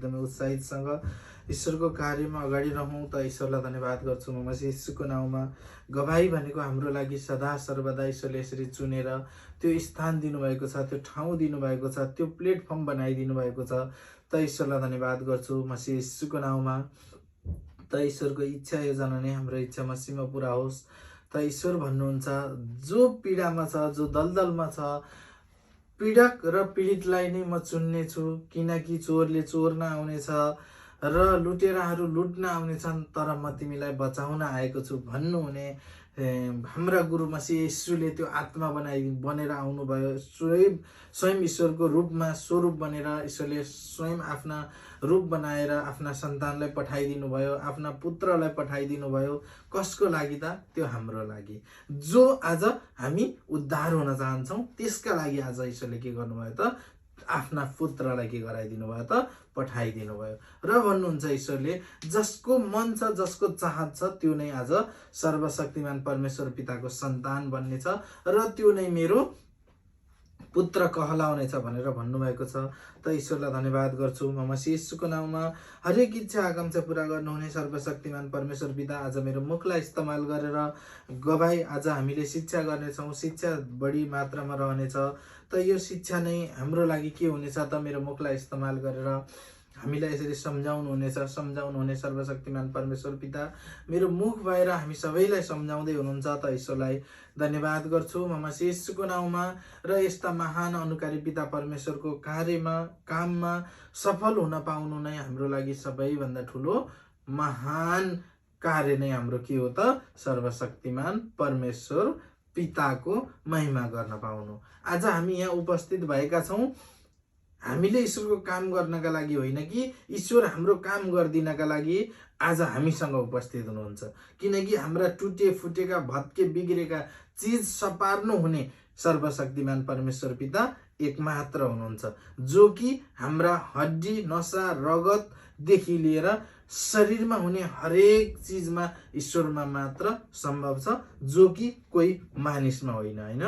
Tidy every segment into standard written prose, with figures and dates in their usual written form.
एकदमै उत्साहितसँग ईश्वरको कार्यमा अगाडि रहौँ त ईश्वरलाई धन्यवाद गर्छु। म मसी यीशुको नाउँमा गवाही भनेको हाम्रो लागि सदा सर्वदा ईश्वरले यसरी चुनेर त्यो स्थान दिनुभएको छ, त्यो ठाउँ दिनुभएको छ, त्यो प्लेटफर्म बनाइदिनु भएको छ। त ईश्वरलाई धन्यवाद गर्छु मसी यीशुको नाउँमा। त ईश्वरको इच्छा योजना नै हाम्रो इच्छा मसीहमा पुरा होस्। त ईश्वर भन्नुहुन्छ जो पीडामा छ, जो दलदलमा छ, पीडक र पीडितलाई नै म चुन्ने छु, किनकि चोरले चोर्न आउनेछ र लुटेराहरू लुट्न आउनेछन्, तर म तिमीलाई बचाउन आएको छु भन्नुहुने हाम्रा गुरु मसीह यीशुले त्यो आत्मा बनेर आउनुभयो। स्वयं ईश्वरको रूपमा स्वरूप बनेर ईश्वरले स्वयं आफ्ना रूप बनाएर आफ्ना सन्तानलाई पठाइदिनु भयो, आफ्ना पुत्रलाई पठाइदिनु भयो। कसको लागि त? त्यो हाम्रो लागि, जो आज हामी उद्धार हुन चाहन्छौँ त्यसका लागि आज ईश्वरले के गर्नुभयो त? आफ्ना पुत्रलाई के गराइदिनु भयो त? पठाइदिनु भयो। र भन्नुहुन्छ ईश्वरले जसको मन छ, जसको चाहत छ, त्यो नै आज सर्वशक्तिमान परमेश्वर पिताको सन्तान बन्नेछ र त्यो नै मेरो पुत्र कहलाउनेछ भनेर भन्नुभएको छ। त ईश्वरलाई धन्यवाद गर्छु। म मसीह यीशुको नाउँमा हरेक इच्छा आकांक्षा पूरा गर्नुहुने सर्वशक्तिमान परमेश्वर पिता, आज मेरो मुखलाई इस्तेमाल गरेर गवाई आज हामीले शिक्षा गर्नेछौँ। शिक्षा बढी मात्रामा रहनेछ। त यो शिक्षा नै हाम्रो लागि के हुनेछ त? मेरो मुखलाई इस्तेमाल गरेर हामीलाई यसरी सम्झाउनुहुने सर्वशक्तिमान परमेश्वर पिता, मेरो मुख भएर हामी सबैलाई सम्झाउँदै हुनुहुन्छ। त ईश्वरलाई धन्यवाद गर्छु म मसीह यीशुको नाउँमा। र यस्ता महान अनुकारी पिता परमेश्वरको काममा सफल हुन पाउनु नै हाम्रो लागि सबैभन्दा ठुलो महान कार्य नै हाम्रो के हो त? सर्वशक्तिमान परमेश्वर पिताको महिमा गर्न पाउनु। आज हामी यहाँ उपस्थित भएका छौँ हामीले ईश्वरको काम गर्नका लागि होइन कि ईश्वर हाम्रो काम गरिदिनका लागि आज हामीसँग उपस्थित हुनुहुन्छ। किनकि हाम्रा टुटे फुटेका भत्के बिग्रेका चिज सपार्नु हुने सर्वशक्तिमान परमेश्वर पिता एकमात्र हुनुहुन्छ, जो कि हाम्रा हड्डी नसा रगतदेखि लिएर शरीरमा हुने हरेक चिजमा ईश्वरमा मात्र सम्भव छ, जो कि कोही मानिसमा होइन।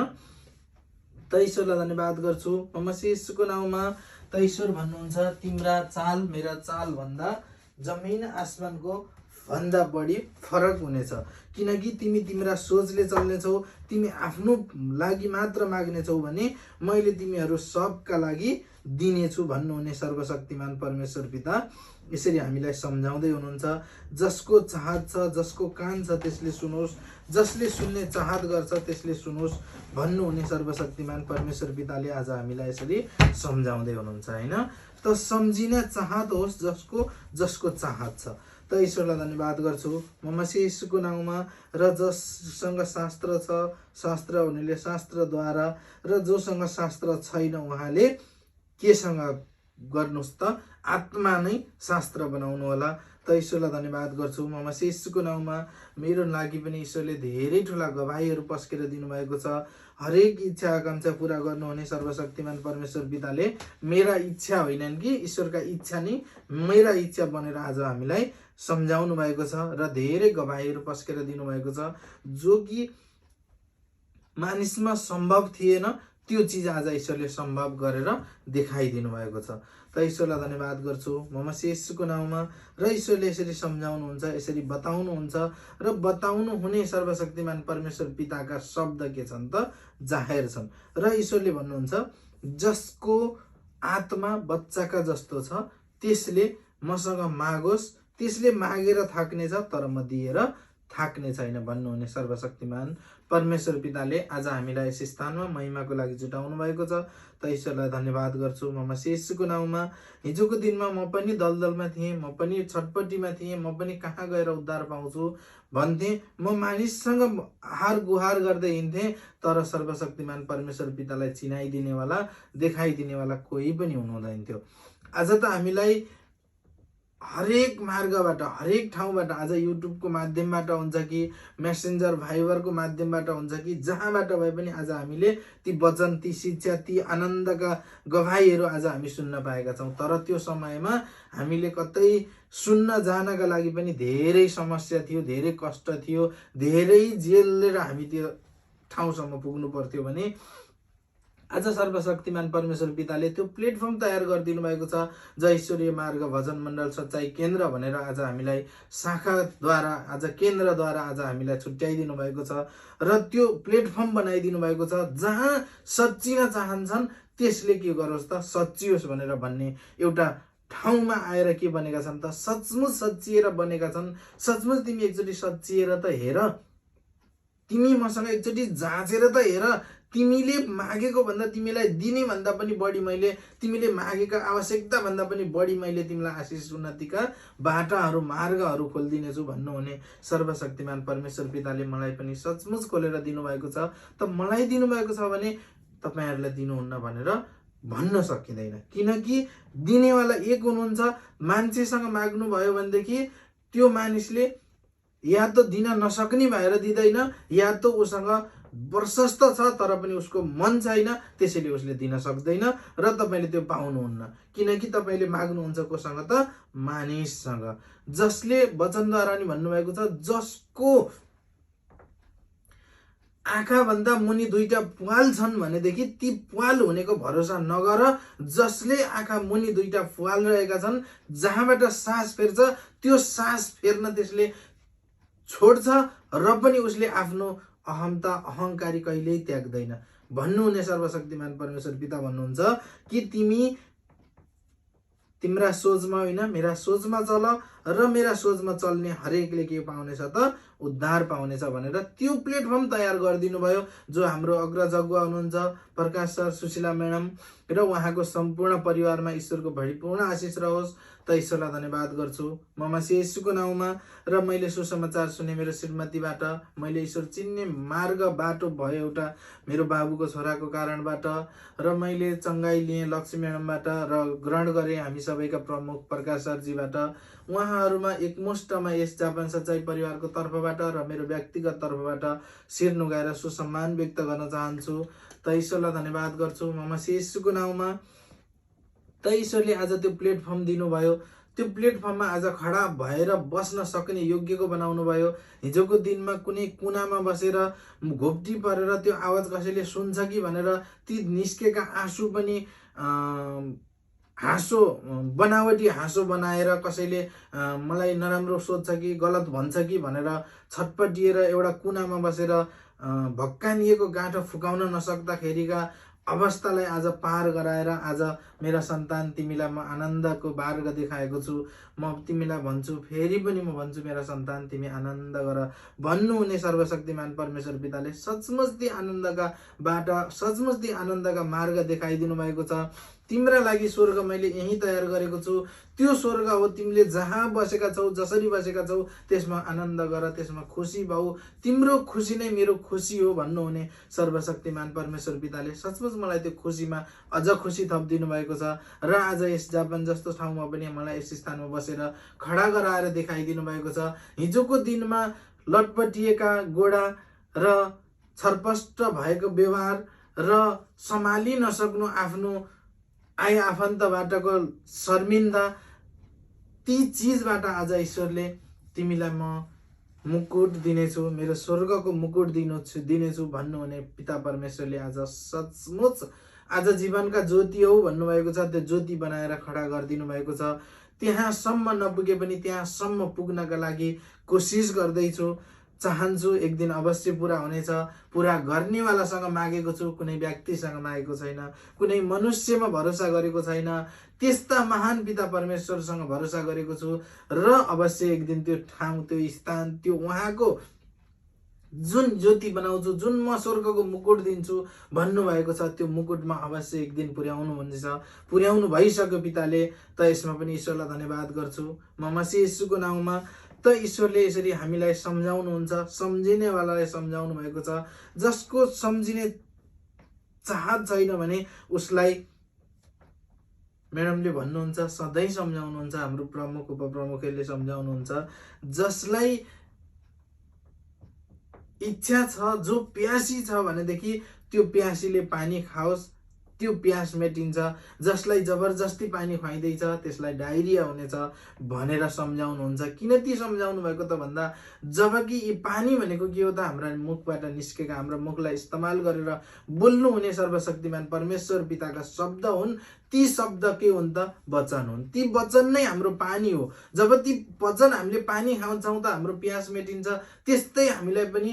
त ईश्वरलाई धन्यवाद गर्छु म मसीह यीशुको नाउँमा। त ईश्वर भन्नुहुन्छ तिम्रा चाल मेरा चाल भन्दा जमिन आसमानको भन्दा बढी फरक हुनेछ, किनकि तिमी तिम्रा सोचले चल्नेछौ, तिमी आफ्नो लागि मात्र माग्नेछौ भने मैले तिमीहरू सबका लागि दिनेछु भन्नुहुने सर्वशक्तिमान परमेश्वर पिता यसरी हामीलाई सम्झाउँदै हुनुहुन्छ। जसको चाहत छ, जसको कान छ त्यसले सुनोस्, जसले सुन्ने चाहत गर्छ त्यसले सुनोस् भन्नुहुने सर्वशक्तिमान परमेश्वर पिताले आज हामीलाई यसरी सम्झाउँदै हुनुहुन्छ होइन। त सम्झिने चाहत होस् जसको चाहत छ। त ईश्वरलाई धन्यवाद गर्छु म मसीह यीशुको नाउँमा। र जससँग शास्त्र छ, शास्त्र हुनेले शास्त्रद्वारा, र जोसँग शास्त्र छैन उहाँले केसँग गर्नुहोस् त? आत्मा नै शास्त्र बनाउनु होला। त ईश्वरलाई धन्यवाद गर्छु म मसीह यीशुको नाउँमा। मेरो लागि पनि ईश्वरले धेरै ठुला गवाहीहरू पस्केर दिनुभएको छ। हरेक इच्छा आकांक्षा पूरा गर्नुहुने सर्वशक्तिमान परमेश्वर पिताले मेरा इच्छा होइनन् कि ईश्वरका इच्छा नै मेरा इच्छा बनेर आज हामीलाई सम्झाउनु भएको छ र धेरै गवाहीहरू पस्केर दिनुभएको छ, जो कि मानिसमा सम्भव थिएन त्यो चिज आज ईश्वरले सम्भव गरेर देखाइदिनु भएको छ। त ईश्वरलाई धन्यवाद गर्छु म मसीह यीशुको नाउँमा। र ईश्वरले यसरी सम्झाउनुहुन्छ, यसरी बताउनुहुन्छ र बताउनु हुने सर्वशक्तिमान परमेश्वर पिताका शब्द के छन् त? जाहेर छन्। र ईश्वरले भन्नुहुन्छ जसको आत्मा बच्चाका जस्तो छ त्यसले मसँग मागोस्, त्यसले मागेर थाक्नेछ तर म दिएर थाक्ने छैन भन्नुहुने सर्वशक्तिमान परमेश्वर पिताले आज हामीलाई यस स्थानमा महिमाको लागि जुटाउनु भएको छ। त ईश्वरलाई धन्यवाद गर्छु म मसीह यीशुको नाउँमा। हिजोको दिनमा म पनि दलदलमा थिएँ, म पनि छटपट्टिमा थिएँ, म पनि कहाँ गएर उद्धार पाउँछु भन्थेँ। म मानिससँग हार गुहार गर्दै हिँड्थेँ, तर सर्वशक्तिमान परमेश्वर पितालाई चिनाइदिनेवाला, देखाइदिनेवाला कोही पनि हुनुहुँदैन थियो। आज त हामीलाई हरेक मार्गबाट, हरेक ठाउँबाट, आज युट्युबको माध्यमबाट हुन्छ कि मेसेन्जर भाइबरको माध्यमबाट हुन्छ कि जहाँबाट भए पनि आज हामीले ती वचन, ती शिक्षा, ती आनन्दका गवाहीहरू आज हामी सुन्न पाएका छौँ। तर त्यो समयमा हामीले कतै सुन्न जानका लागि पनि धेरै समस्या थियो, धेरै कष्ट थियो, धेरै जेलेर हामी त्यो ठाउँसम्म पुग्नु पर्थ्यो भने आज सर्वशक्तिमान परमेश्वर पिताले त्यो प्लेटफर्म तयार गरिदिनु भएको छ। जय ईश्वरीय मार्ग भजन मण्डल सच्चाई केन्द्र भनेर आज हामीलाई शाखाद्वारा, आज केन्द्रद्वारा आज हामीलाई छुट्याइदिनु भएको छ र त्यो प्लेटफर्म बनाइदिनु भएको छ जहाँ सच्चिन चाहन्छन् त्यसले के गरोस् त, सच्चियोस् भनेर भन्ने एउटा ठाउँमा आएर के बनेका छन् त, सचमुच सच्चिएर बनेका छन्। सचमुच तिमी एकचोटि सच्चिएर त हेर, तिमी मसँग एकचोटि जाँचेर त हेर, तिमीले मागेको भन्दा तिमीलाई दिने भन्दा पनि बढी मैले, तिमीले मागेका आवश्यकता भन्दा पनि बढी मैले तिमीलाई आशिष उन्नतिका बाटाहरू मार्गहरू खोलिदिनेछु भन्नुहुने सर्वशक्तिमान परमेश्वर पिताले मलाई पनि सचमुच खोलेर दिनुभएको छ। त मलाई दिनुभएको छ भने तपाईँहरूलाई दिनुहुन्न भनेर भन्न सकिँदैन, किनकि दिनेवाला एक हुनुहुन्छ। मान्छेसँग माग्नुभयो भनेदेखि त्यो मानिसले या त दिन नसक्ने भएर दिँदैन, या त उसँग प्रशस्त छ तर पनि उसको मन छैन, त्यसैले उसले दिन सक्दैन र तपाईँले त्यो पाउनुहुन्न। किनकि तपाईँले माग्नुहुन्छ कोसँग त, मानिससँग, जसले वचनद्वारा नि भन्नुभएको छ, जसको आँखा भन्दा मुनि दुईटा प्वाल छन् भनेदेखि ती प्वाल हुनेको भरोसा नगर। जसले आँखा मुनि दुईटा प्वाल रहेका छन्, जहाँबाट सास फेर्छ त्यो सास फेर्न त्यसले छोड्छ र पनि उसले आफ्नो अहमता अहंकारी कहिल्यै त्याग्दैन भन्नुहुने सर्वशक्तिमान परमेश्वर पिता भन्नुहुन्छ कि तिम्रा सोचमा होइन मेरा सोचमा चल र मेरा सोचमा चल्ने हरेकले के पाउनेछ त, उद्धार पाउनेछ भनेर त्यो प्लेटफर्म तयार गरिदिनु भयो। जो हाम्रो अग्रजगुवा हुनुहुन्छ प्रकाश सर, सुशीला म्याडम र उहाँको सम्पूर्ण परिवारमा ईश्वरको भरिपूर्ण आशिष रहोस्। त ईश्वरलाई धन्यवाद गर्छु म मसीह येशूको नाउँमा। र मैले सुसमाचार सुने मेरो श्रीमतीबाट, मैले ईश्वर चिन्ने मार्ग बाटो भयो एउटा मेरो बाबुको छोराको कारणबाट, र मैले चङ्गाई लिएँ लक्ष्मी म्याडमबाट र ग्रहण गरेँ हामी सबैका प्रमुख प्रकाश सरजीबाट। उहाँहरूमा एकमुष्टमा यस जापान सच्चाई परिवारको तर्फबाट र मेरो व्यक्तिगत तर्फबाट शिर नुगाएर सुसम्मान व्यक्त गर्न चाहन्छु। त ईश्वरलाई धन्यवाद गर्छु म मसीह येशूको नाउँमा। त ईश्वरले आज त्यो प्लेटफर्म दिनुभयो, त्यो प्लेटफर्ममा आज खडा भएर बस्न सक्ने योग्यको बनाउनु भयो। हिजोको दिनमा कुनै कुनामा बसेर घोप्टी परेर त्यो आवाज कसैले सुन्छ कि भनेर ती निस्केका आँसु पनि हाँसो, बनावटी हाँसो बनाएर कसैले मलाई नराम्रो सोध्छ कि गलत भन्छ कि भनेर छटपटिएर एउटा कुनामा बसेर भक्कानिएको गाँठो फुकाउन नसक्दाखेरिका अवस्थालाई आज पार गराएर आज मेरा सन्तान तिमीलाई म आनन्दको मार्ग देखाएको छु। म तिमीलाई भन्छु, फेरि पनि म भन्छु, मेरा सन्तान तिमी आनन्द गर भन्नुहुने सर्वशक्तिमान परमेश्वर पिताले सचमुच ती आनन्दका बाटा, सचमुच ती आनन्दका मार्ग देखाइदिनु भएको छ। तिम्रा लागि स्वर्ग मैले यही तयार गरेको छु, त्यो स्वर्ग हो। तिमीले जहाँ बसेका छौ, जसरी बसेका छौ त्यसमा आनन्द गर, त्यसमा खुसी भाउ, तिम्रो खुसी नै मेरो खुसी हो भन्नुहुने सर्वशक्तिमान परमेश्वर पिताले सचमुच मलाई त्यो खुसीमा अझ खुसी थपिदिनु भएको छ। र आज यस जापान जस्तो ठाउँमा पनि मलाई यस स्थानमा बसेर खडा गराएर देखाइदिनु भएको छ। हिजोको दिनमा लटपटिएका गोडा र छरपष्ट भएको व्यवहार र सम्हालि नसक्नु आफ्नो आय आफन्तबाटको शर्मिन्दा, ती चिजबाट आज ईश्वरले तिमीलाई म मुकुट दिनेछु, मेरो स्वर्गको मुकुट दिनेछु भन्नुहुने पिता परमेश्वरले आज सचमुच आज जीवनका ज्योति हौ भन्नुभएको छ। त्यो ज्योति बनाएर खडा गरिदिनु भएको छ। त्यहाँसम्म नपुगे पनि त्यहाँसम्म पुग्नका लागि कोसिस गर्दैछु, चाहन्छु एक दिन अवश्य पुरा हुनेछ। पुरा गर्नेवालासँग मागेको छु, कुनै व्यक्तिसँग मागेको छैन, कुनै मनुष्यमा भरोसा गरेको छैन, त्यस्ता महान पिता परमेश्वरसँग भरोसा गरेको छु। र अवश्य एक दिन त्यो ठाउँ, त्यो स्थान, त्यो उहाँको जुन ज्योति बनाउँछु, जुन म स्वर्गको मुकुट दिन्छु भन्नुभएको छ, त्यो मुकुटमा अवश्य एक दिन पुर्याउनु हुनेछ। पुर्याउनु भइसक्यो पिताले। त यसमा पनि ईश्वरलाई धन्यवाद गर्छु म मसीह येशूको नाउँमा। त ईश्वरले यसरी हामीलाई सम्झाउनुहुन्छ, सम्झिनेवालालाई सम्झाउनु भएको छ। जसको सम्झिने चाहत छैन भने उसलाई म्याडमले भन्नुहुन्छ सधैँ सम्झाउनुहुन्छ, हाम्रो प्रमुख उपप्रमुखले सम्झाउनुहुन्छ, जसलाई इच्छा छ, जो प्यासी छ भनेदेखि त्यो प्यासीले पानी खाओस्, त्यो प्यास मेटिन्छ। जसलाई जबरजस्ती पानी खुवाइँदैछ त्यसलाई डायरिया हुनेछ भनेर सम्झाउनुहुन्छ। किन ती सम्झाउनु भएको त भन्दा जबकि यी पानी भनेको के हो त, हाम्रा मुखबाट निस्केका, हाम्रो मुखलाई इस्तेमाल गरेर बोल्नुहुने सर्वशक्तिमान परमेश्वर पिताका शब्द हुन्। ती शब्द के हुन् त, वचन हुन्। ती वचन नै हाम्रो पानी हो। जब ती वचन हामीले पानी खान्छौँ त हाम्रो प्यास मेटिन्छ। त्यस्तै हामीलाई पनि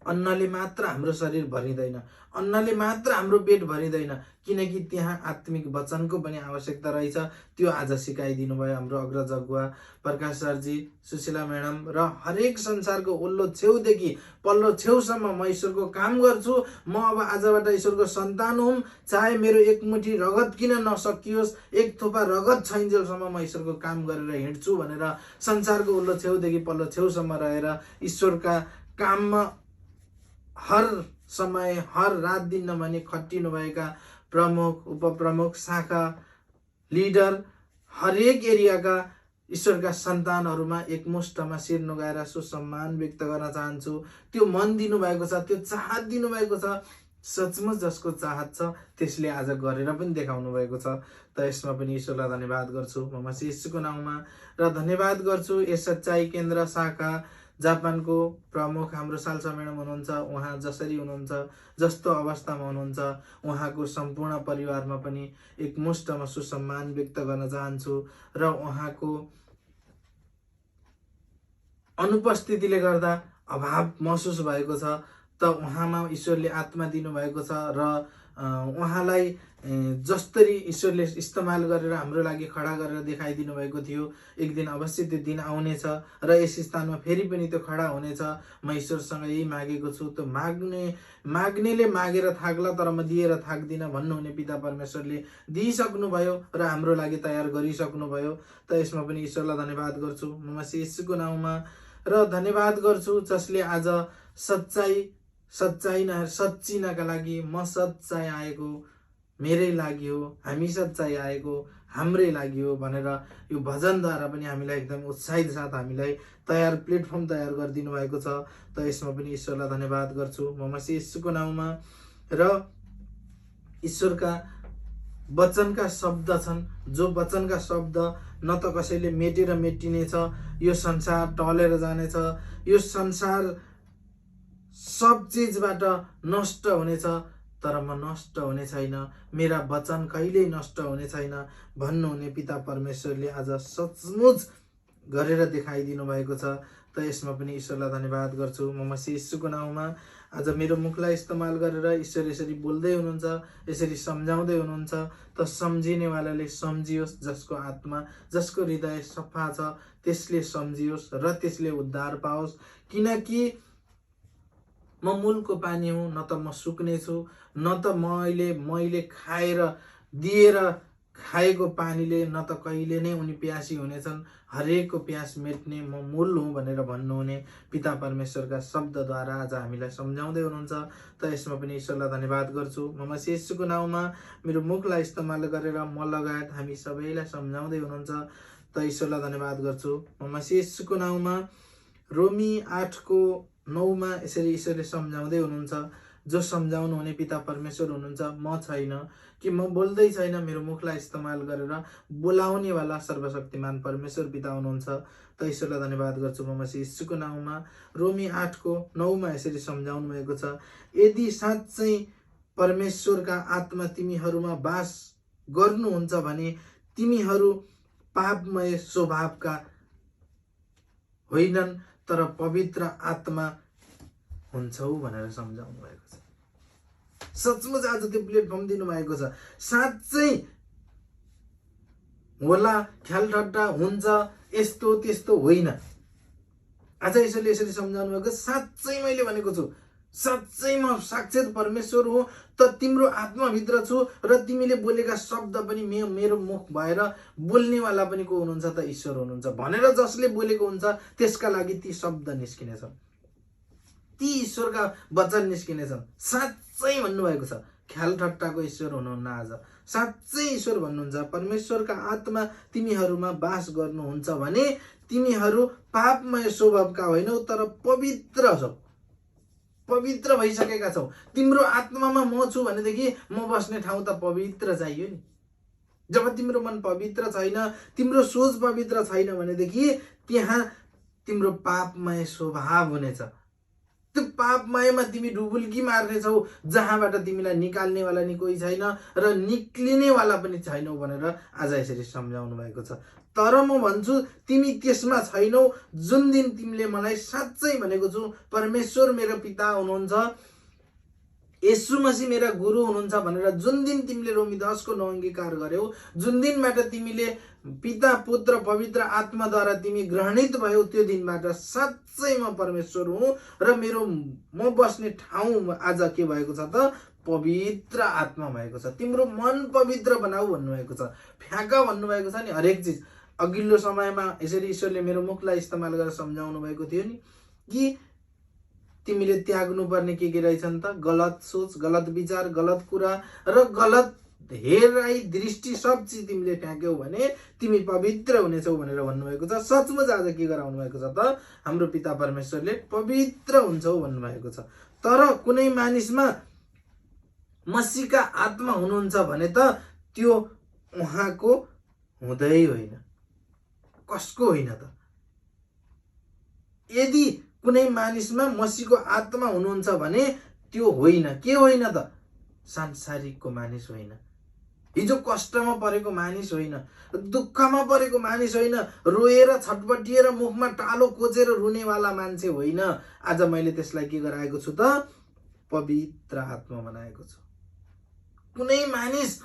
अन्नले मात्र हाम्रो शरीर भरिँदैन, अन्नले मात्र हाम्रो पेट भरिँदैन, किनकि त्यहाँ आत्मिक वचनको पनि आवश्यकता रहेछ। त्यो आज सिकाइदिनु भयो हाम्रो अग्रज अगुवा प्रकाश सरजी, सुशीला म्याडम र हरेक संसारको ओल्लो छेउदेखि पल्लो छेउसम्म म ईश्वरको काम गर्छु। म अब आजबाट ईश्वरको सन्तान हुँ। चाहे मेरो एक मुठी रगत किन नसकियोस्, एक थोपा रगत छैन्जेलसम्म म ईश्वरको काम गरेर हिँड्छु भनेर संसारको ओल्लो छेउदेखि पल्लो छेउसम्म रहेर ईश्वरका काममा हर समय हर रात दिन नभनी खटिनुभएका प्रमुख, उपप्रमुख, शाखा, लिडर, हरेक एरियाका ईश्वरका सन्तानहरूमा एकमुष्टमा शिर नुगाएर सुसम्मान व्यक्त गर्न चाहन्छु। त्यो मन दिनुभएको छ, त्यो चाहत दिनुभएको छ। सचमुच जसको चाहत छ त्यसले आज गरेर पनि देखाउनु भएको छ। त यसमा पनि ईश्वरलाई धन्यवाद गर्छु म मसीह येशूको नाउँमा। र धन्यवाद गर्छु यस सच्चाई केन्द्र शाखा जापानको प्रमुख हाम्रो साल्सा म्याडम हुनुहुन्छ। उहाँ जसरी हुनुहुन्छ, जस्तो अवस्थामा हुनुहुन्छ, उहाँको सम्पूर्ण परिवारमा पनि एकमुष्टमा सुसम्मान व्यक्त गर्न चाहन्छु। र उहाँको अनुपस्थितिले गर्दा अभाव महसुस भएको छ, त उहाँमा ईश्वरले आत्मा दिनुभएको छ र उहाँलाई जसरी ईश्वरले इस्तेमाल गरेर हाम्रो लागि खडा गरेर देखाइदिनु भएको थियो, एक दिन अवश्य त्यो दिन आउनेछ र यस स्थानमा फेरि पनि त्यो खडा हुनेछ। म ईश्वरसँग यही मागेको छु। त्यो माग्नेले मागेर थाक्ला, तर म दिएर थाक्दिनँ भन्नुहुने पिता परमेश्वरले दिइसक्नुभयो र हाम्रो लागि तयार गरिसक्नुभयो। त यसमा पनि ईश्वरलाई धन्यवाद गर्छु म मसीह येशूको नाउँमा। र धन्यवाद गर्छु जसले आज सच्चिनका लागि म सच्चाइ आएको मेरै लागि हो, हामी सच्चाइ आएको हाम्रै लागि हो भनेर यो भजनद्वारा पनि हामीलाई एकदम उत्साहित साथ हामीलाई प्लेटफर्म तयार गरिदिनु भएको छ। त यसमा पनि ईश्वरलाई धन्यवाद गर्छु म मसीह येशूको नाउँमा। र ईश्वरका वचनका शब्द छन्, जो वचनका शब्द न त कसैले मेटेर मेटिनेछ, यो संसार टलेर जानेछ, यो संसार सब चिजबाट नष्ट हुनेछ, तर म नष्ट हुने छैन, मेरा वचन कहिल्यै नष्ट हुने छैन भन्नुहुने पिता परमेश्वरले आज सचमुच गरेर देखाइदिनु भएको छ। त यसमा पनि ईश्वरलाई धन्यवाद गर्छु म मसीह येशूको नाउँमा। आज मेरो मुखलाई इस्तेमाल गरेर ईश्वर यसरी बोल्दै हुनुहुन्छ, यसरी सम्झाउँदै हुनुहुन्छ। त सम्झिनेवालाले सम्झियोस्, जसको आत्मा, जसको हृदय सफा छ त्यसले सम्झियोस् र त्यसले उद्धार पाओस्। किनकि म मूलको पानी हुँ, न त म सुक्ने छु, न त मैले खाएर दिएर खाएको पानीले न त कहिले नै उनी प्यासी हुनेछन्। हरेकको प्यास मेट्ने म मूल हुँ भनेर भन्नुहुने पिता परमेश्वरका शब्दद्वारा आज हामीलाई सम्झाउँदै हुनुहुन्छ। त यसमा पनि ईश्वरलाई धन्यवाद गर्छु म मसीह येशूको नाउँमा। मेरो मुखलाई इस्तेमाल गरेर म लगायत हामी सबैलाई सम्झाउँदै हुनुहुन्छ। त ईश्वरलाई धन्यवाद गर्छु म मसीह येशूको नाउँमा। रोमी 8:9 यसरी ईश्वरले सम्झाउँदै हुनुहुन्छ, जो सम्झाउनु हुने पिता परमेश्वर हुनुहुन्छ, म छैन कि म बोल्दै छैन, मेरो मुखलाई इस्तेमाल गरेर बोलाउनेवाला सर्वशक्तिमान परमेश्वर पिता हुनुहुन्छ। त ईश्वरलाई धन्यवाद गर्छु म मसीह येशूको नाउँमा। रोमी 8:9 यसरी सम्झाउनु भएको छ, यदि साँच्चै परमेश्वरका आत्मा तिमीहरूमा वास गर्नुहुन्छ भने तिमीहरू पापमय स्वभावका होइनन् तर पवित्र आत्मा हुन्छौ भनेर सम्झाउनु भएको छ। सचमुच आज त्यो प्लेटफर्म दिनुभएको छ। साँच्चै होला ख्याल ठट्टा हुन्छ यस्तो त्यस्तो होइन। आज ईश्वरले यसरी सम्झाउनु भएको, साँच्चै मैले भनेको छु, साँच्चै म साक्षात् परमेश्वर हुँ, त तिम्रो आत्माभित्र छु र तिमीले बोलेका शब्द पनि मेरो मुख भएर बोल्नेवाला पनि को हुनुहुन्छ त ईश्वर हुनुहुन्छ भनेर जसले बोलेको हुन्छ त्यसका लागि ती शब्द निस्किनेछन्, ती ईश्वरका वचन निस्किनेछन्। साँच्चै भन्नुभएको छ, ख्याल ठट्टाको ईश्वर हुनुहुन्न। आज साँच्चै ईश्वर भन्नुहुन्छ, परमेश्वरका आत्मा तिमीहरूमा वास गर्नुहुन्छ भने तिमीहरू पापमय स्वभावका होइनौ तर पवित्र छौ। पवित्र भइसकेका छौ। तिम्रो आत्मामा म छु भनेदेखि म बस्ने ठाउँ त पवित्र चाहियो नि। जब तिम्रो मन पवित्र छैन, तिम्रो सोच पवित्र छैन भनेदेखि त्यहाँ तिम्रो पापमय स्वभाव हुनेछ। त्यो पापमयमा तिमी डुबुल्की मार्नेछौ, जहाँबाट तिमीलाई निकाल्नेवाला नि कोही छैन र निक्लिनेवाला पनि छैनौ भनेर आज यसरी सम्झाउनु भएको छ। तर म भन्छु तिमी त्यसमा छैनौ। जुन दिन तिमीले मलाई साँच्चै भनेको छु परमेश्वर मेरो पिता हुनुहुन्छ, येशू मसीह मेरा गुरु हुनुहुन्छ भनेर जुन दिन तिमीले रोमी 10 को 9 अंगीकार गर्यौ, जुन दिनबाट तिमीले पिता पुत्र पवित्र आत्माद्वारा तिमी ग्रहणित भयौ, त्यो दिनबाट साँच्चै म परमेश्वर हुँ र मेरो म बस्ने ठाउँ आज के भएको छ त पवित्र आत्मा भएको छ। तिम्रो मन पवित्र बनाऊ भन्नुभएको छ। फ्याँका भन्नुभएको छ नि हरेक चिज। अघिल्लो समयमा यसरी ईश्वरले मेरो मुखलाई इस्तेमाल गरेर सम्झाउनु भएको थियो नि कि तिमीले त्याग्नु पर्ने के रहेछन् त? गलत सोच, गलत विचार, गलत कुरा र गलत हेराइ दृष्टि सब चिज तिमीले फ्याँक्यौ भने तिमी पवित्र हुनेछौ भनेर भन्नुभएको छ। सचमुच आज के गराउनु भएको छ त? हाम्रो पिता परमेश्वरले पवित्र हुन्छौ भन्नुभएको छ। तर कुनै मानिसमा मसीहका आत्मा हुनुहुन्छ भने त त्यो उहाँको हुँदै होइन। कसको होइन त? यदि कुनै मानिसमा मसीहको आत्मा हुनुहुन्छ भने त्यो होइन। के होइन त? सांसारिकको मानिस होइन, हिजो कष्टमा परेको मानिस होइन, दुःखमा परेको मानिस होइन, रोएर छटपटिएर मुखमा टालो कोचेर रुनेवाला मान्छे होइन। आज मैले त्यसलाई के गराएको छु त? पवित्र आत्मा बनाएको छु। कुनै मानिस,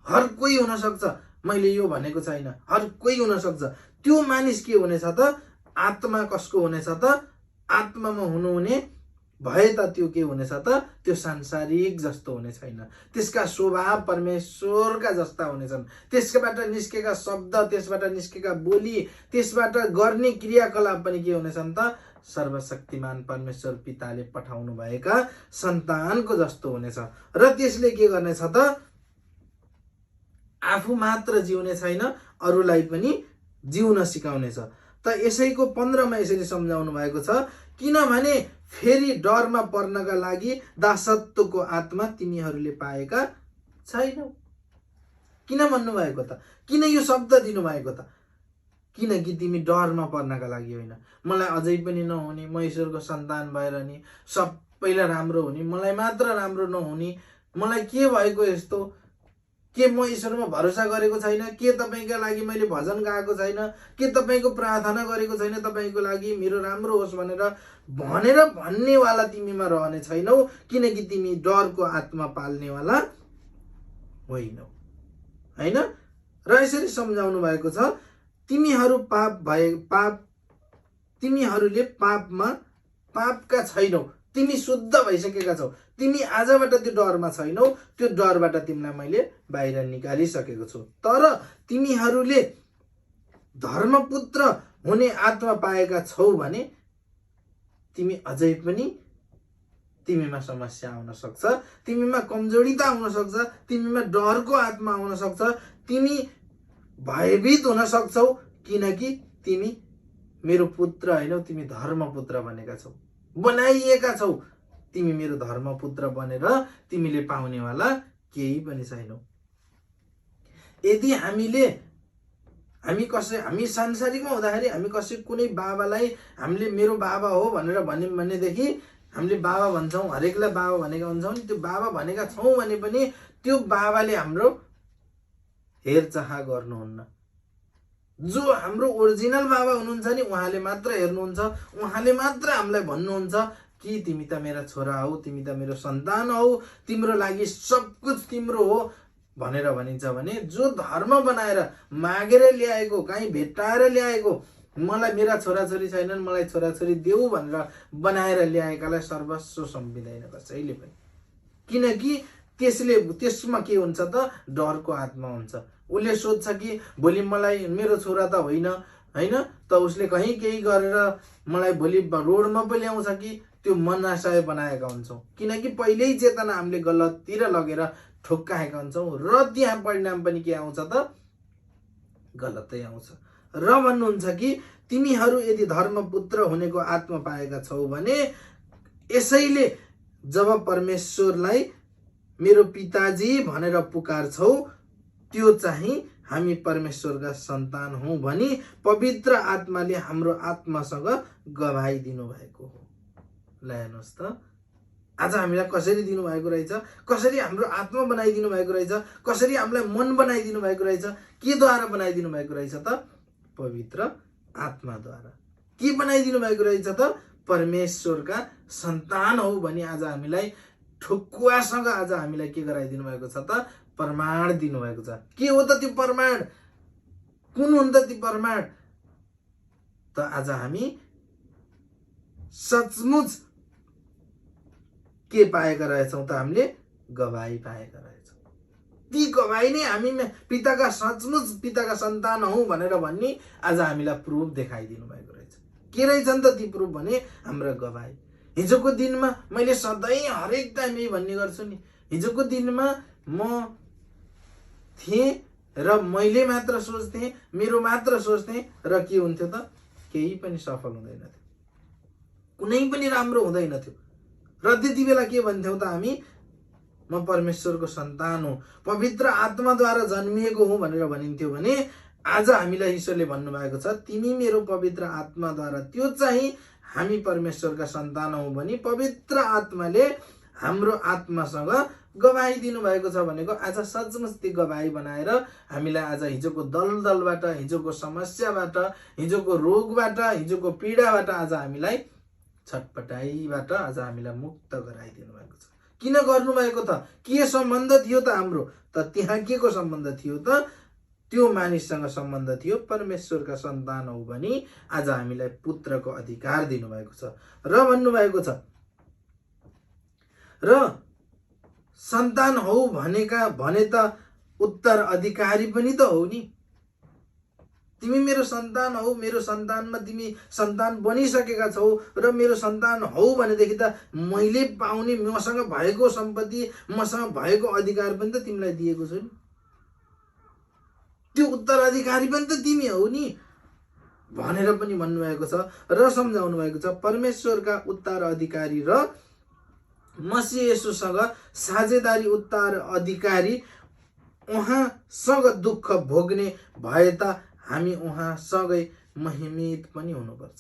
हर कोही हुन सक्छ, मैले यो भनेको छैन, हर कोही हुन सक्छ। त्यो मानिस के हुनेछ त? आत्मा कसको हुनेछ त? आत्मामा हुनुहुने भए त त्यो के हुनेछ त? त्यो सांसारिक जस्तो हुने छैन। त्यसका स्वभाव परमेश्वरका जस्ता हुनेछन्। त्यसबाट निस्केका शब्द, त्यसबाट निस्केका बोली, त्यसबाट गर्ने क्रियाकलाप पनि के हुनेछन् त? सर्वशक्तिमान परमेश्वर पिताले पठाउनु भएका सन्तानको जस्तो हुनेछ। र त्यसले के गर्नेछ त? आफू मात्र जिउने छैन, अरूलाई पनि जिउन सिकाउनेछ। त यसैको 15 मा यसरी सम्झाउनु भएको छ, किनभने फेरि डरमा पर्नका लागि दासत्वको आत्मा तिमीहरूले पाएका छैनौ। किन भन्नुभएको त? किन यो शब्द दिनुभएको त? किनकि तिमी डरमा पर्नका लागि होइन। मलाई अझै पनि नहुने, म ईश्वरको सन्तान भएर नि सबैलाई राम्रो हुने, मलाई मात्र राम्रो नहुने, मलाई के भएको यस्तो? के म ईश्वरमा भरोसा गरेको छैन? के तपाईका लागि मैले भजन गाएको छैन? के तपाईको प्रार्थना गरेको छैन तपाईको लागि मेरो राम्रो होस् भनेर भन्नेवाला तिमीमा रहने छैनौ, किनकि तिमी डरको आत्मा पाल्नेवाला होइनौ। हैन? र यसरी सम्झाउनु भएको छ, तिमीहरूले पापका छैनौ। तिमी शुद्ध भइसकेका छौ। तिमी आजबाट त्यो डरमा छैनौ। त्यो डरबाट तिमीलाई मैले बाहिर निकालिसकेको छु। तर तिमीहरूले धर्मपुत्र हुने आत्मा पाएका छौ भने तिमी अझै पनि तिमीमा समस्या आउन सक्छ, तिमीमा कमजोरीता आउन सक्छ, तिमीमा डरको आत्मा आउन सक्छ, तिमी भयभीत हुन सक्छौ, किनकि तिमी मेरो पुत्र हैनौ, तिमी धर्मपुत्र बनेका छौ, बनाइएका छौ। तिमी मेरो धर्मपुत्र बनेर तिमीले पाउनेवाला केही पनि छैनौ। यदि हामी सांसारिकमा हुँदाखेरि हामी कसै कुनै बाबालाई हामीले मेरो बाबा हो भनेर भन्यौं भनेदेखि हामीले बाबा भन्छौं, हरेकलाई बाबा भनेका हुन्छौं नि। त्यो बाबा भनेका छौं भने पनि त्यो बाबाले हाम्रो हेरचाह गर्नुहुन्न। जो हाम्रो ओरिजिनल बाबा हुनुहुन्छ नि, उहाँले मात्र हेर्नुहुन्छ, उहाँले मात्र हामीलाई भन्नुहुन्छ कि तिमी त मेरा छोरा हौ, तिमी त मेरो सन्तान हौ, तिम्रो लागि सब कुछ तिम्रो हो भनेर भनिन्छ भने जो धर्म बनाएर मागेर ल्याएको, कहीँ भेट्टाएर ल्याएको, मलाई मेरा छोराछोरी छैनन् मलाई छोराछोरी देऊ भनेर बनाएर ल्याएकालाई सर्वस्व सम्पिँदैन कसैले पनि। किनकि त्यसमा के हुन्छ त? डरको आत्मा हुन्छ। उसले सोध्छ कि भोलि मलाई मेरो छोरा त होइन, हैन त उसले कहीँ केही गरेर मलाई भोलि रोडमा पो ल्याउँछ कि त्यो मनाशय बनाएका हुन्छौँ। किनकि पहिल्यै चेतना हामीले गलततिर लगेर ठोक्काएका हुन्छौँ र त्यहाँ परिणाम पनि के आउँछ त? गलतै आउँछ। र भन्नुहुन्छ कि तिमीहरू यदि धर्मपुत्र हुनेको आत्मा पाएका छौ भने यसैले जब परमेश्वरलाई मेरो पिताजी भनेर पुकार्छौ त्यो चाहिँ हामी परमेश्वरका सन्तान हौं भनी पवित्र आत्माले हाम्रो आत्मासँग गवाही दिनुभएको हो। ल हेर्नुहोस् त, आज हामीलाई कसरी दिनुभएको रहेछ, कसरी हाम्रो आत्मा बनाइदिनु भएको रहेछ, कसरी हामीलाई मन बनाइदिनु भएको रहेछ, के द्वारा बनाइदिनु भएको रहेछ त? पवित्र आत्माद्वारा। के बनाइदिनु भएको रहेछ त? परमेश्वरका सन्तान हौ भनी आज हामीलाई ठुक्कुवासँग आज हामीलाई के गराइदिनु भएको छ त? प्रमाण दिनुभएको छ। के हो त त्यो प्रमाण? कुन हुन् त ती प्रमाण? त आज हामी सचमुच के पाएका रहेछौँ त? हामीले गवाही पाएका रहेछौँ। ती गवाही नै हामी पिताका सचमुच पिताका सन्तान हौ भनेर भन्ने आज हामीलाई प्रुफ देखाइदिनु भएको रहेछ। के रहेछन् त ती प्रुफ भने? हाम्रो गवाही। हिजोको दिनमा मैले सधैँ हरेक टाइम यही भन्ने गर्छु नि, हिजोको दिनमा म थिएँ र मैले मात्र सोच्थेँ, मेरो मात्र सोच्थेँ र के हुन्थ्यो त? केही पनि सफल हुँदैन थियो, कुनै पनि राम्रो हुँदैन थियो। र त्यति बेला के भन्थ्यौँ त हामी? म परमेश्वरको सन्तान हुँ, पवित्र आत्माद्वारा जन्मिएको हुँ भनेर भनिन्थ्यो भने आज हामीलाई ईश्वरले भन्नुभएको छ तिमी मेरो पवित्र आत्माद्वारा, त्यो चाहिँ हामी परमेश्वरका सन्तान हौं भनी पवित्र आत्माले हाम्रो आत्मासँग गवाही दिनुभएको छ भनेको आज सचमुच ती गवाही बनाएर हामीलाई आज हिजोको दलदलबाट, हिजोको समस्याबाट, हिजोको रोगबाट, हिजोको पीडाबाट आज हामीलाई छटपटाईबाट आज हामीलाई मुक्त गराइदिनु भएको छ। किन गर्नुभएको त? के सम्बन्ध थियो त हाम्रो? त त्यहाँ के को सम्बन्ध थियो त? त्यो मानिससँग सम्बन्ध थियो, परमेश्वरका सन्तान हौ भनी आज हामीलाई पुत्रको अधिकार दिनुभएको छ। र भन्नुभएको छ र सन्तान हौ भने त उत्तराधिकारी पनि त हौ नि। तिमी मेरो सन्तान हौ, मेरो सन्तानमा तिमी सन्तान बनिसकेका छौ र मेरो सन्तान हौ भनेदेखि त मैले पाउने मसँग भएको सम्पत्ति, मसँग भएको अधिकार पनि त तिमीलाई दिएको छु नि। त्यो उत्तराधिकारी पनि त तिमी हौ नि भनेर पनि भन्नुभएको छ र सम्झाउनु भएको छ। परमेश्वरका उत्तराधिकारी र मसीह येशूसँग साझेदारी उत्तराधिकारी उहाँसँग दुःख भोग्ने भए त हामी उहाँसँगै महिमित पनि हुनुपर्छ।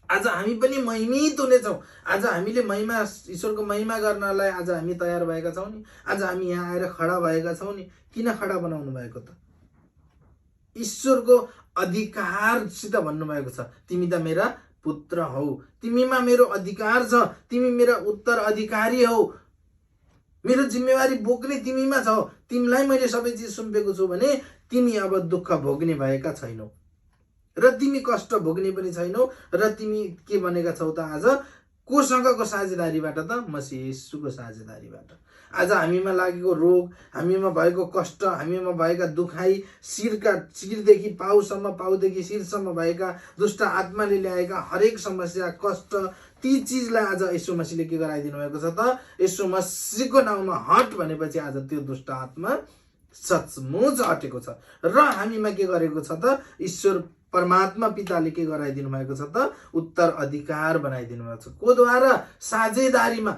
आज हामी पनि महिमित हुनेछौँ। आज हामीले महिमा, ईश्वरको महिमा गर्नलाई आज हामी तयार भएका छौँ नि। आज हामी यहाँ आएर खडा भएका छौँ नि। किन खडा बनाउनु भएको त? ईश्वरको अधिकारसित भन्नुभएको छ तिमी त मेरा पुत्र हौ, तिमीमा मेरो अधिकार छ, तिमी मेरा उत्तराधिकारी हौ, मेरो जिम्मेवारी बोक्ने तिमीमा छ, तिमीलाई मैले सबै चिज सुम्पेको छु भने तिमी अब दुःख भोग्ने भएका छैनौ र तिमी कष्ट भोग्ने पनि छैनौ र तिमी के बनेका छौ त? आज कोसँगको साझेदारीबाट त? मसीह येशूको साझेदारीबाट। आज हामीमा लागेको रोग, हामीमा भएको कष्ट, हामीमा भएका दुखाइ, शिरदेखि पाउसम्म, पाउदेखि शिरसम्म भएका दुष्ट आत्माले ल्याएका हरेक समस्या, कष्ट, ती चिजलाई आज यीशु मसीहले के गराइदिनु भएको छ त? यीशु मसीहको नाउँमा हट भनेपछि आज त्यो दुष्ट आत्मा सचमुच हटेको छ र हामीमा के गरेको छ त? ईश्वर परमात्मा पिताले के गराइदिनु भएको छ त? उत्तराधिकार बनाइदिनु भएको छ। को द्वारा? साझेदारीमा।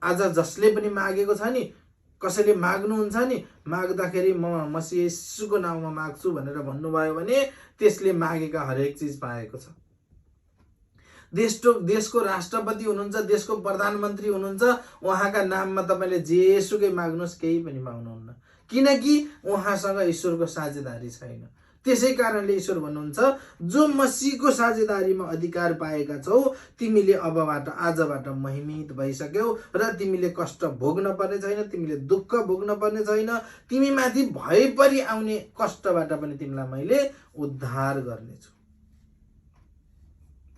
आज जसले पनि मागेको छ नि, कसैले माग्नुहुन्छ नि, माग्दाखेरि म मसीह येशूको नाउँमा माग्छु भनेर भन्नुभयो भने त्यसले मागेका हरेक चिज पाएको छ। देशको राष्ट्रपति हुनुहुन्छ, देशको प्रधानमन्त्री हुनुहुन्छ, उहाँका नाममा तपाईँले जेसुकै माग्नुहोस् केही पनि पाउनुहुन्न, किनकि उहाँसँग ईश्वरको साझेदारी छैन। त्यसै कारणले ईश्वर भन्नुहुन्छ जो मसीहको साझेदारीमा अधिकार पाएका छौ तिमीले अबबाट, आजबाट महिमित भइसक्यौ र तिमीले कष्ट भोग्न पर्ने छैन, तिमीले दुःख भोग्न पर्ने छैन, तिमी माथि भएपरि आउने कष्टबाट पनि तिमीलाई मैले उद्धार गर्नेछु।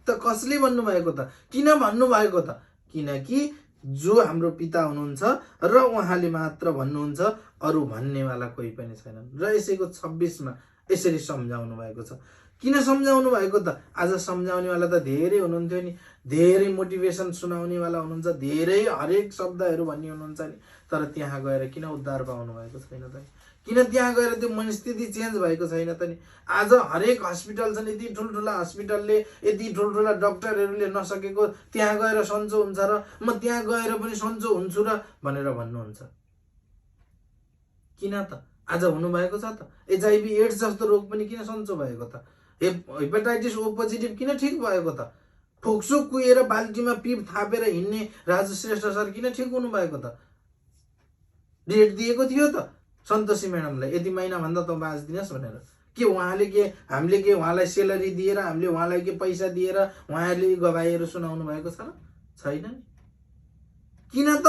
त कसले भन्नुभएको त? किन भन्नुभएको त? किनकि जो हाम्रो पिता हुनुहुन्छ र उहाँले मात्र भन्नुहुन्छ, अरू भन्नेवाला कोही पनि छैन। र यसैको 26मा यसरी सम्झाउनु भएको छ। किन सम्झाउनु भएको त? आज सम्झाउनेवाला त धेरै हुनुहुन्थ्यो नि, धेरै मोटिभेसन सुनाउनेवाला हुनुहुन्छ, धेरै हरेक शब्दहरू भन्ने हुनुहुन्छ नि, तर त्यहाँ गएर किन उद्धार पाउनु भएको छैन त? किन त्यहाँ गएर त्यो मनस्थिति चेन्ज भएको छैन त नि? आज हरेक हस्पिटल छन्, यति ठुल्ठुला हस्पिटलले, यति ठुल्ठुला डक्टरहरूले नसकेको त्यहाँ गएर सन्चो हुन्छ र म त्यहाँ गएर पनि सन्चो हुन्छु र भनेर भन्नुहुन्छ। किन त? आज हुनुभएको छ त। HIV एड्स जस्तो रोग पनि किन सन्चो भएको त? हेपाटाइटिस O पोजिटिभ किन ठिक भएको त? फोक्सो कुहेर बाल्टीमा पिप थापेर हिँड्ने राजु श्रेष्ठ सर किन ठिक हुनुभएको त? डेट दिएको थियो त सन्तोषी म्याडमलाई, यति महिनाभन्दा त बाँच्दिनुहोस् भनेर। के उहाँले हामीले उहाँलाई सेलरी दिएर, हामीले उहाँलाई पैसा दिएर उहाँहरूले गवाईहरू सुनाउनु भएको छ र? छैन नि। किन त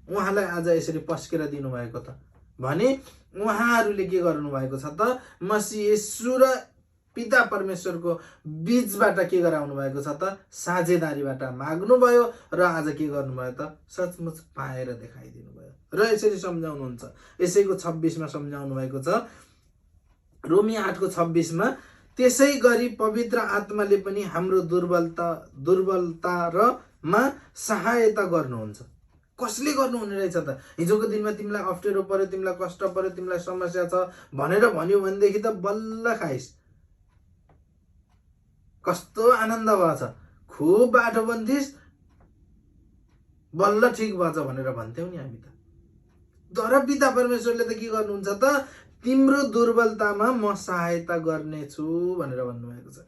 उहाँलाई आज यसरी पस्केर दिनुभएको त भने उहाँहरूले के गर्नुभएको छ त? मसीह येशू र पिता परमेश्वरको बीचबाट के गराउनु भएको छ त? साझेदारीबाट माग्नुभयो र आज के गर्नुभयो त? सचमुच पाएर देखाइदिनु भयो र यसरी सम्झाउनुहुन्छ। यसैको 26 मा सम्झाउनु भएको छ, रोमी 8 को 26 मा, त्यसै गरी पवित्र आत्माले पनि हाम्रो दुर्बलता र मा सहायता गर्नुहुन्छ। कसले गर्नुहुने रहेछ त? हिजोको दिनमा तिमीलाई अप्ठ्यारो पर्यो, तिमीलाई कष्ट पर्यो, तिमीलाई समस्या छ भनेर भन्यो भनेदेखि त बल्ल खाइस, कस्तो आनन्द भएछ, खुब बाटो बन्थिस, बल्ल ठिक भएछ भनेर भन्थ्यौ नि हामी त। तर पिता परमेश्वरले त के गर्नुहुन्छ त? तिम्रो दुर्बलतामा म सहायता गर्नेछु भनेर भन्नुभएको छ।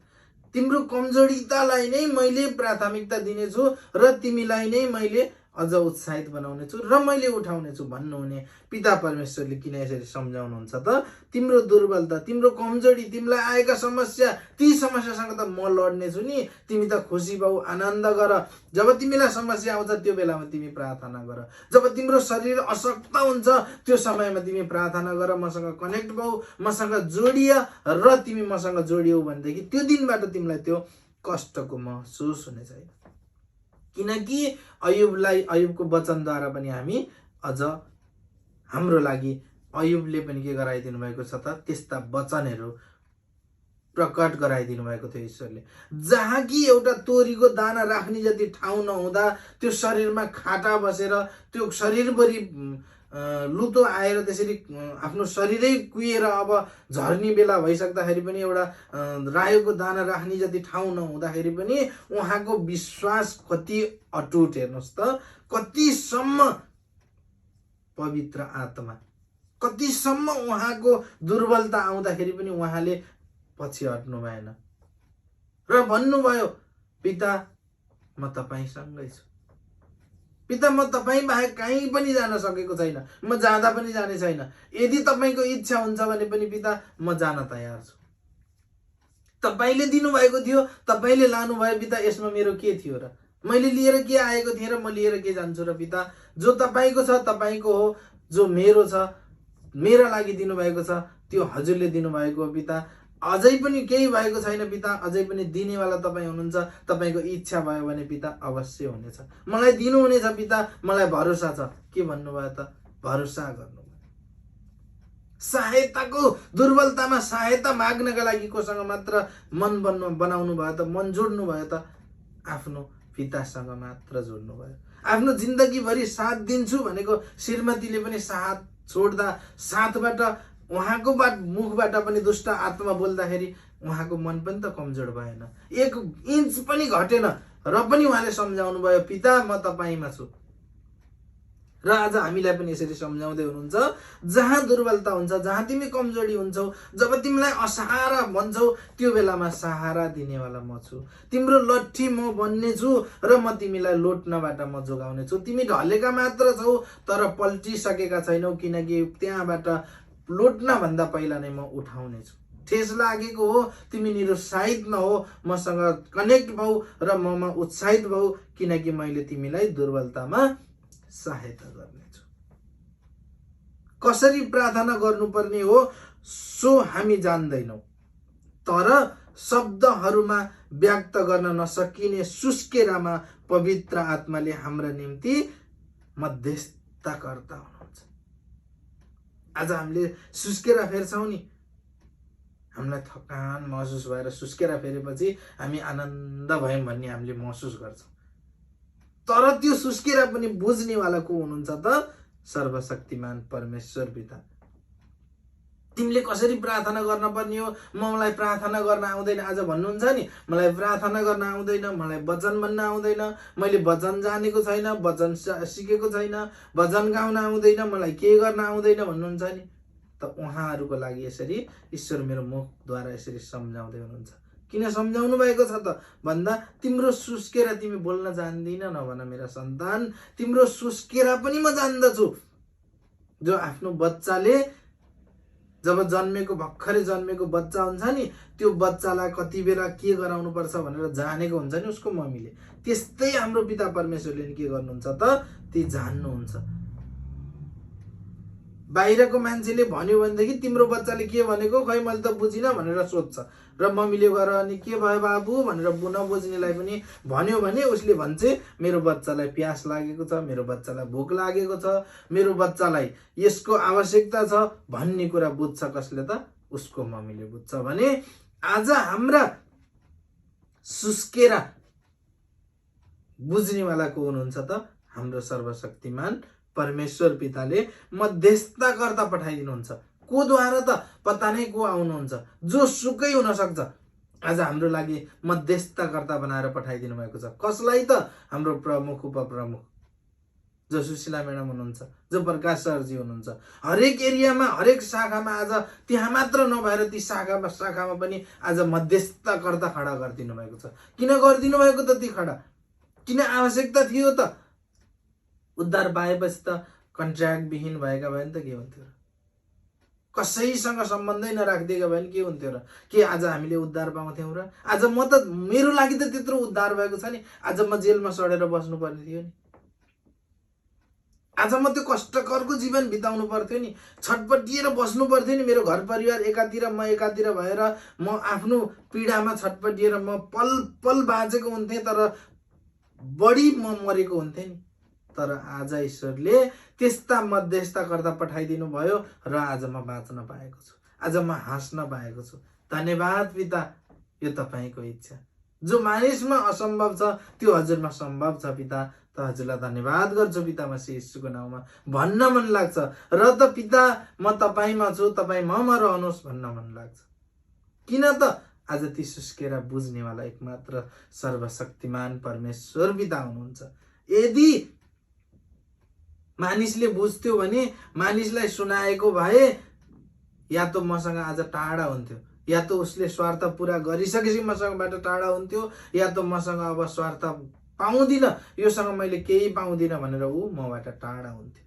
तिम्रो कमजोरितालाई नै मैले प्राथमिकता दिनेछु र तिमीलाई नै मैले अझ उत्साहित बनाउनेछु र मैले उठाउनेछु भन्नुहुने पिता परमेश्वरले किन यसरी सम्झाउनुहुन्छ त? तिम्रो दुर्बलता, तिम्रो कमजोरी, तिमीलाई आएका समस्या, ती समस्यासँग त म लड्नेछु नि। तिमी त खुसी भाऊ, आनन्द गर। जब तिमीलाई समस्या आउँछ त्यो बेलामा तिमी प्रार्थना गर। जब तिम्रो शरीर अशक्त हुन्छ त्यो समयमा तिमी प्रार्थना गर, मसँग कनेक्ट भाऊ, मसँग जोडिया र तिमी मसँग जोडियौ भनेदेखि त्यो दिनबाट तिमीलाई त्यो कष्टको महसुस हुने छैन। किनकि अयुबको वचनद्वारा पनि हामी अझ हाम्रो लागि अयुबले पनि के गराइदिनु भएको छ त? त्यस्ता वचनहरू प्रकट गराइदिनु भएको थियो ईश्वरले। जहाँ कि एउटा तोरीको दाना राख्ने जति ठाउँ नहुँदा त्यो शरीरमा खाटा बसेर त्यो शरीरभरि लुतो आएर त्यसरी आफ्नो शरीरै कुहिएर अब झर्ने बेला भइसक्दाखेरि पनि एउटा रायोको दाना राख्ने जति ठाउँ नहुँदाखेरि पनि उहाँको विश्वास कति अटुट, हेर्नुहोस् त, कतिसम्म पवित्र आत्मा, कतिसम्म उहाँको दुर्बलता आउँदाखेरि पनि उहाँले पछि हट्नु भएन र भन्नुभयो, पिता म तपाईसँगै छु, पिता म तपाईँ बाहेक कहीँ पनि जान सकेको छैन, म जाँदा पनि जाने छैन। यदि तपाईँको इच्छा हुन्छ भने पनि पिता म जान तयार छु। तपाईँले दिनुभएको थियो, तपाईँले लानुभयो पिता, यसमा मेरो के थियो र? मैले लिएर के आएको थिएँ र म लिएर के जान्छु र पिता? जो तपाईँको छ तपाईँको हो, जो मेरो छ मेरा लागि दिनुभएको छ त्यो हजुरले दिनुभएको हो पिता। अझै पनि केही भएको छैन पिता, अझै पनि दिनेवाला तपाईँ हुनुहुन्छ। तपाईँको इच्छा भयो भने पिता अवश्य हुनेछ। मलाई दिनुहुनेछ पिता, मलाई भरोसा छ। के भन्नुभयो त? भरोसा गर्नुभयो। सहायताको दुर्बलतामा सहायता माग्नका लागि कोसँग मात्र मन बनाउनु भयो त? मन जोड्नु भयो त? आफ्नो पितासँग मात्र जोड्नु भयो। आफ्नो जिन्दगीभरि साथ दिन्छु भनेको श्रीमतीले पनि साथ छोड्दा, साथबाट उहाँको मुखबाट पनि दुष्ट आत्मा बोल्दाखेरि उहाँको मन पनि त कमजोर भएन, 1 इन्च पनि घटेन र पनि उहाँले सम्झाउनु भयो, पिता म तपाईमा छु। र आज हामीलाई पनि यसरी सम्झाउँदै हुनुहुन्छ, जहाँ दुर्बलता हुन्छ, जहाँ तिमी कमजोरी हुन्छौ, जब तिमीलाई असहारा भन्छौ त्यो बेलामा सहारा दिनेवाला म छु। तिम्रो लट्ठी म बन्ने छु र म तिमीलाई लोट्नबाट म जोगाउने छु। तिमी ढलेका मात्र छौ तर पल्टिसकेका छैनौ, किनकि त्यहाँबाट लोट्न भन्दा पहिला नै म उठाउने छु। ठेस लागेको हो, तिमी निरुत्साहित नहो, मसँग कनेक्ट भऊ र ममा उत्साहित भऊ, किनकि मैले तिमीलाई दुर्बलतामा सहायता गर्नेछु। कसरी प्रार्थना गर्नुपर्ने हो सो हामी जान्दैनौ, तर शब्दहरूमा व्यक्त गर्न नसकिने सुस्केरामा पवित्र आत्माले हाम्रा निम्ति मध्यस्थता हुनुहुन्छ। आज हामीले सुस्केरा फेर्छौं नि, हामीलाई थकान महसुस भएर सुस्केरा फेरेपछि हामी आनन्द भयौं भन्ने हामीले महसुस गर्छौं। तर त्यो सुस्केरा पनि बुझ्नेवाला को हुनुहुन्छ त? सर्वशक्तिमान परमेश्वर पिता। तिमीले कसरी प्रार्थना गर्न पर्ने हो, मलाई प्रार्थना गर्न आउँदैन आज भन्नुहुन्छ नि, मलाई प्रार्थना गर्न आउँदैन, मलाई वचन भन्न आउँदैन, मैले वचन जानेको छैन, वचन सिकेको छैन, वचन गाउन आउँदैन, मलाई के गर्न आउँदैन भन्नुहुन्छ नि, त उहाँहरूको लागि यसरी ईश्वर मेरो मुखद्वारा यसरी सम्झाउँदै हुनुहुन्छ। किन सम्झाउनु भएको छ त भन्दा तिम्रो सुस्केरा तिमी बोल्न जान्दिन नभन मेरा सन्तान, तिम्रो सुस्केरा पनि म जान्दछु। जो आफ्नो बच्चाले जब जन्मेको भर्खरै जन्मेको बच्चा हुन्छ नि, त्यो बच्चालाई कति बेला के गराउनु पर्छ भनेर जानेको हुन्छ नि उसको मम्मीले, त्यस्तै हाम्रो पिता परमेश्वरले के गर्नुहुन्छ त ती जान्नुहुन्छ। बाहिरको मान्छेले भन्यो भनेदेखि तिम्रो बच्चाले के भनेको खै मैले त बुझिनँ भनेर सोध्छ, र मम्मीले गएर अनि के भयो बाबु भनेर नबुझ्नेलाई पनि भन्यो भने उसले भन्छ मेरो बच्चालाई प्यास लागेको छ, मेरो बच्चालाई भोक लागेको छ, मेरो बच्चालाई यसको आवश्यकता छ भन्ने कुरा बुझ्छ कसले त उसको मम्मीले बुझ्छ। भने आज हाम्रा सुस्केरा बुझ्नेवाला को हुनुहुन्छ त हाम्रो सर्वशक्तिमान परमेश्वर पिताले मध्यस्थताकर्ता पठाइदिनुहुन्छ। को द्वारा त पत्ता नै को आउनुहुन्छ, जो सुकै हुन सक्छ आज हाम्रो लागि मध्यस्थताकर्ता बनाएर पठाइदिनु भएको छ। कसलाई त हाम्रो प्रमुख उपप्रमुख जो सुशीला म्याडम हुनुहुन्छ, जो प्रकाश सरजी हुनुहुन्छ, हरेक एरियामा हरेक शाखामा आज त्यहाँ मात्र नभएर ती शाखामा पनि आज मध्यस्थताकर्ता खडा गरिदिनु भएको छ। किन गरिदिनु भएको त ती खडा, किन आवश्यकता थियो त? उद्धार पाएपछि त कन्ट्र्याक्ट विहीन भएका भए नि त के हुन्थ्यो र, कसैसँग सम्बन्धै नराखिदिएका भए नि के हुन्थ्यो र, के आज हामीले उद्धार पाउँथ्यौँ र? आज म त मेरो लागि त त्यत्रो उद्धार भएको छ नि, आज म जेलमा सडेर बस्नुपर्ने थियो नि, आज म त्यो कष्टकरको जीवन बिताउनु पर्थ्यो नि, छटपटिएर बस्नु पर्थ्यो नि। मेरो घर परिवार एकातिर म एकातिर भएर म आफ्नो पीडामा छटपटिएर म पल पल बाँचेको हुन्थेँ, तर बढी म मरेको हुन्थेँ नि। तर आज ईश्वरले त्यस्ता मध्यस्थताकर्ता पठाइदिनु भयो र आज म बाँच्न पाएको छु, आज म हाँस्न पाएको छु। धन्यवाद पिता, यो तपाईँको इच्छा। जो मानिसमा असम्भव छ त्यो हजुरमा सम्भव छ पिता। त हजुरलाई धन्यवाद गर्छु पिता मसीह येशूको नाउँमा। भन्न मन लाग्छ र त पिता म तपाईँमा छु, तपाईँ ममा रहनुहोस् भन्न मन लाग्छ। किन त आज ती सुस्केरा बुझ्नेवाला एकमात्र सर्वशक्तिमान परमेश्वर पिता हुनुहुन्छ। यदि मानिसले बुझ्थ्यो भने, मानिसलाई सुनाएको भए या त मसँग आज टाढा हुन्थ्यो, या त उसले स्वार्थ पुरा गरिसकेपछि मसँगबाट टाढा हुन्थ्यो, या त मसँग अब स्वार्थ पाउँदिन, योसँग मैले केही पाउँदिन भनेर ऊ मबाट टाढा हुन्थ्यो।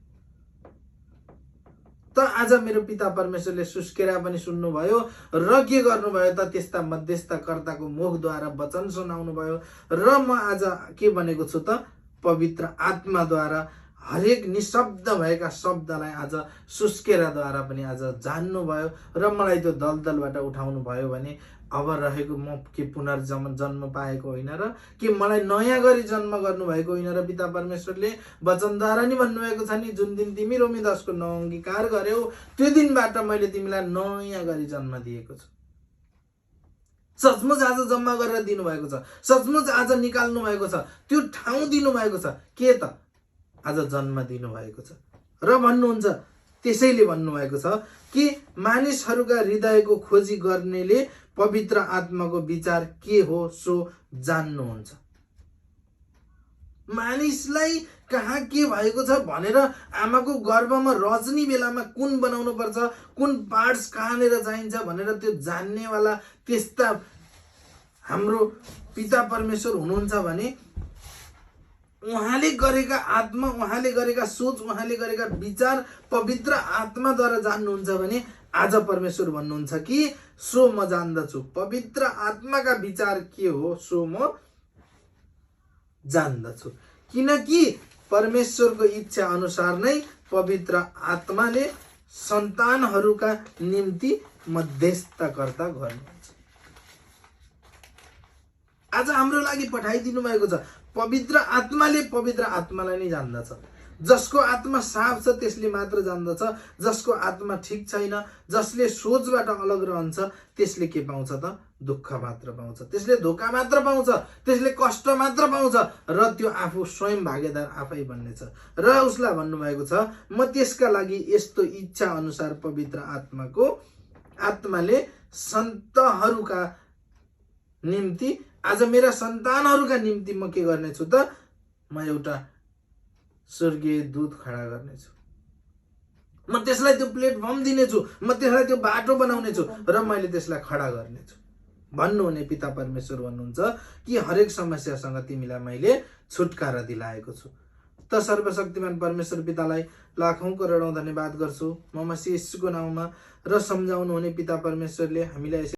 त आज मेरो पिता परमेश्वरले सुस्केरा पनि सुन्नुभयो र के गर्नुभयो त त्यस्ता मध्यस्थताकर्ताको मुखद्वारा वचन सुनाउनु भयो। र म आज के भनेको छु त पवित्र आत्माद्वारा हरेक निशब्द भएका शब्दलाई आज सुस्केराद्वारा पनि आज जान्नुभयो र मलाई त्यो दलदलबाट उठाउनु भयो। भने अब रहेको म के पुनर्जन्म पाएको होइन र के मलाई नयाँ गरी जन्म गर्नुभएको होइन र पिता परमेश्वरले वचनद्वारा नि भन्नुभएको छ नि, जुन दिन तिमी रोमी 10को 9 अंगीकार गर्यौ त्यो दिनबाट मैले तिमीलाई नयाँ गरी जन्म दिएको छु। सचमुच आज जम्मा गरेर दिनुभएको छ, सचमुच आज निकाल्नु भएको छ, त्यो ठाउँ दिनुभएको छ। के त आज जन्म दिनुभएको छ र भन्नुहुन्छ, त्यसैले भन्नुभएको छ कि मानिसहरूका हृदयको खोजी गर्नेले पवित्र आत्माको विचार के हो सो जान्नुहुन्छ। मानिसलाई कहाँ के भएको छ भनेर आमाको गर्भमा रच्ने बेलामा कुन बनाउनु पर्छ, कुन पार्ट्स कहाँनिर चाहिन्छ भनेर त्यो जान्नेवाला त्यस्ता हाम्रो पिता परमेश्वर हुनुहुन्छ। भने उहाँले गरेका आत्मा, उहाँले गरेका सोच, उहाँले गरेका विचार पवित्र आत्माद्वारा जान्नुहुन्छ। भने आज परमेश्वर भन्नुहुन्छ कि सो म जान्दछु, पवित्र आत्माका विचार के हो सो म जान्दछु। किनकि परमेश्वरको इच्छा अनुसार नै पवित्र आत्माले सन्तानहरूका निम्ति मध्यस्थताकर्ता गर्नुहुन्छ। आज हाम्रो लागि पठाइदिनु भएको छ। पवित्र आत्माले पवित्र आत्मालाई नै जान्दछ। जसको आत्मा साफ छ त्यसले मात्र जान्दछ। जसको आत्मा ठीक छैन, जसले सोचबाट अलग रहन्छ, त्यसले के पाउँछ त दुःख मात्र पाउँछ, त्यसले धोका मात्र पाउँछ, त्यसले कष्ट मात्र पाउँछ र त्यो आफू स्वयं भागीदार आफै बन्नेछ। र उसलाई भन्नुभएको छ म त्यसका लागि यस्तो इच्छा अनुसार पवित्र आत्माको आत्माले सन्तहरूका निम्ति, आज मेरा सन्तानहरूका निम्ति म के गर्नेछु त, म एउटा स्वर्गीय दूत खडा गर्नेछु। म त्यसलाई त्यो प्लेटफर्म दिनेछु, म त्यसलाई त्यो बाटो बनाउनेछु र मैले त्यसलाई खडा गर्नेछु भन्नुहुने पिता परमेश्वर भन्नुहुन्छ कि हरेक समस्यासँग तिमीलाई मैले छुटकारा दिलाएको छु। त सर्वशक्तिमान परमेश्वर पितालाई लाखौं करोडौं धन्यवाद गर्छु म मसीह येशूको नाउँमा, र सम्झाउनु हुने पिता परमेश्वरले हामीलाई